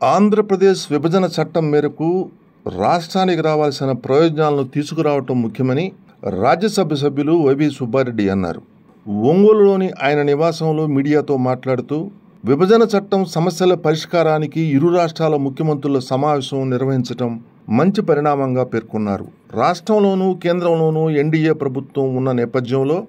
ఆంధ్రప్రదేశ్ విభజన చట్టం మేరకు రాష్ట్రానికి రావాల్సిన ప్రయోజనాలను తీసుకురావటం ముఖ్యమని రాజ్యసభ సభ్యులు వైవి సుబ్బారెడ్డి అన్నారు. ఒంగోలులోని ఆయన నివాసంలో మీడియాతో మాట్లాడుతూ విభజన చట్టం సమస్యల పరిష్కారానికి ఇరు రాష్ట్రాల ముఖ్యమంత్రుల సమావేశం నిర్వహించడం మంచి పరిణామంగా పేర్కొన్నారు. రాష్ట్రంలోనూ కేంద్రంలోనూ ఎన్డీఏ ప్రభుత్వం ఉన్న నేపథ్యంలో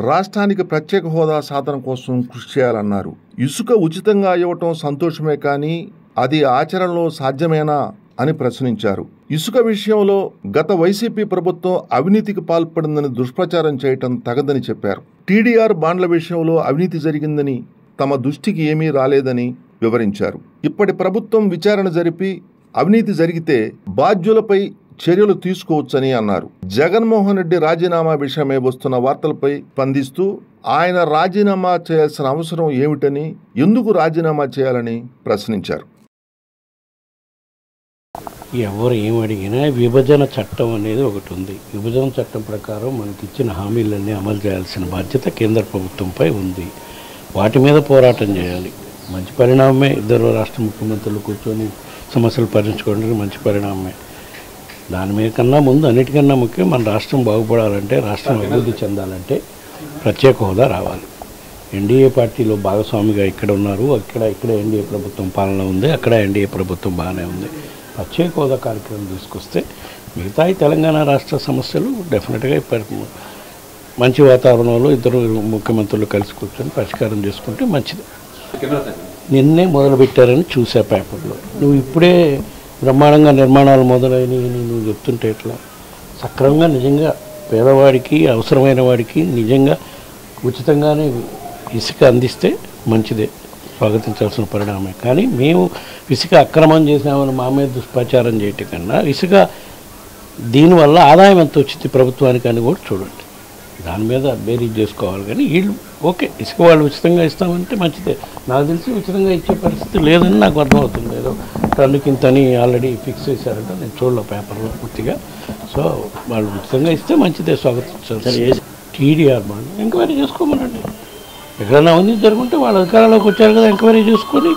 రాష్ట్రానికి ప్రత్యేక హోదా సాధన కోసం కృషి చేయాలన్నారు. ఇసుక ఉచితంగా ఇవ్వటం సంతోషమే కానీ అది ఆచరణలో సాధ్యమేనా అని ప్రశ్నించారు. ఇసుక విషయంలో గత వైసీపీ ప్రభుత్వం అవినీతికి పాల్పడిందని దుష్ప్రచారం చేయటం తగదని చెప్పారు. టీడీఆర్ బాండ్ల విషయంలో అవినీతి జరిగిందని తమ దృష్టికి ఏమీ రాలేదని వివరించారు. ఇప్పటి ప్రభుత్వం విచారణ జరిపి అవినీతి జరిగితే బాధ్యులపై చర్యలు తీసుకోవచ్చని అన్నారు. జగన్మోహన్ రెడ్డి రాజీనామా విషయమై వస్తున్న వార్తలపై స్పందిస్తూ ఆయన రాజీనామా చేయాల్సిన అవసరం ఏమిటని, ఎందుకు రాజీనామా చేయాలని ప్రశ్నించారు. ఎవరు ఏమడిగినా విభజన చట్టం అనేది ఒకటి ఉంది. విభజన చట్టం ప్రకారం మనకి ఇచ్చిన హామీలన్నీ అమలు చేయాల్సిన బాధ్యత కేంద్ర ప్రభుత్వంపై ఉంది. వాటి మీద పోరాటం చేయాలి. మంచి పరిణామమే. ఇద్దరు రాష్ట్ర ముఖ్యమంత్రులు కూర్చొని సమస్యలు పరిష్కరించుకోవడానికి మంచి పరిణామమే. దాని మీద కన్నా ముందు అన్నిటికన్నా ముఖ్యం మన రాష్ట్రం బాగుపడాలంటే, రాష్ట్రం అభివృద్ధి చెందాలంటే ప్రత్యేక హోదా రావాలి. ఎన్డీఏ పార్టీలో భాగస్వామిగా ఇక్కడ ఉన్నారు. ఇక్కడ ఎన్డీఏ ప్రభుత్వం పాలన ఉంది, అక్కడ ఎన్డీఏ ప్రభుత్వం బాగానే ఉంది. ప్రత్యేక హోదా కార్యక్రమం తీసుకొస్తే మిగతా తెలంగాణ రాష్ట్ర సమస్యలు డెఫినెట్గా మంచి వాతావరణంలో ఇద్దరు ముఖ్యమంత్రులు కలిసి కూర్చొని పరిష్కారం చేసుకుంటే మంచిది. నిన్నే మొదలుపెట్టారని చూసా పేపర్లో. నువ్వు ఇప్పుడే బ్రహ్మాండంగా నిర్మాణాలు మొదలైనవి నువ్వు చెప్తుంటే ఎట్లా? సక్రమంగా నిజంగా పేదవాడికి, అవసరమైన వాడికి నిజంగా ఉచితంగానే ఇసుక అందిస్తే మంచిదే, స్వాగతించాల్సిన పరిణామమే. కానీ మేము ఇసుక అక్రమం చేసామని మా మీద దుష్ప్రచారం చేయటం కన్నా ఇసుక దీనివల్ల ఆదాయం ఎంత వచ్చింది ప్రభుత్వానికి అని కూడా చూడండి. దాని మీద బేరీ చేసుకోవాలి. కానీ వీళ్ళు ఓకే ఇసుక వాళ్ళు ఉచితంగా ఇస్తామంటే మంచిదే. నాకు తెలిసి ఉచితంగా ఇచ్చే పరిస్థితి లేదని నాకు అర్థమవుతుంది. ఏదో టన్నుకింతని ఆల్రెడీ ఫిక్స్ చేశారంట, నేను చూడలే పేపర్లో పూర్తిగా. సో వాళ్ళు ఉచితంగా ఇస్తే మంచిదే, స్వాగతించాలి. టీడీఆర్ బాండ్ ఎంక్వైరీ చేసుకోమనండి. ఎక్కడైనా అవినీతి జరుగుంటే వాళ్ళ అధికారంలోకి వచ్చారు కదా, ఎంక్వైరీ చేసుకొని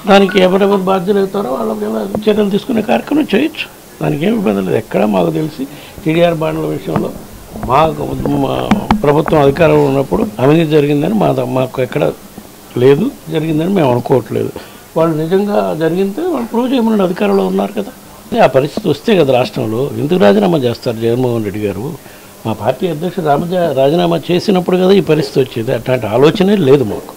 దానికి ఎవరెవరు బాధ్యులు అవుతారో వాళ్ళకి చర్యలు తీసుకునే కార్యక్రమం చేయొచ్చు. దానికి ఏమి ఇబ్బంది లేదు. ఎక్కడ మాకు తెలిసి టీడీఆర్ బాండ్ల విషయంలో మా ప్రభుత్వం అధికారంలో ఉన్నప్పుడు అవినీతి జరిగిందని మాకు ఎక్కడ లేదు, జరిగిందని మేము అనుకోవట్లేదు. వాళ్ళు నిజంగా జరిగితే వాళ్ళు ప్రూవ్ చేయమని అధికారంలో ఉన్నారు కదా. ఆ పరిస్థితి వస్తే కదా రాష్ట్రంలో ఎందుకు రాజీనామా చేస్తారు జగన్మోహన్ రెడ్డి గారు? మా పార్టీ అధ్యక్షుడు రాజీనామా చేసినప్పుడు కదా ఈ పరిస్థితి వచ్చేది. అట్లాంటి ఆలోచనే లేదు మాకు.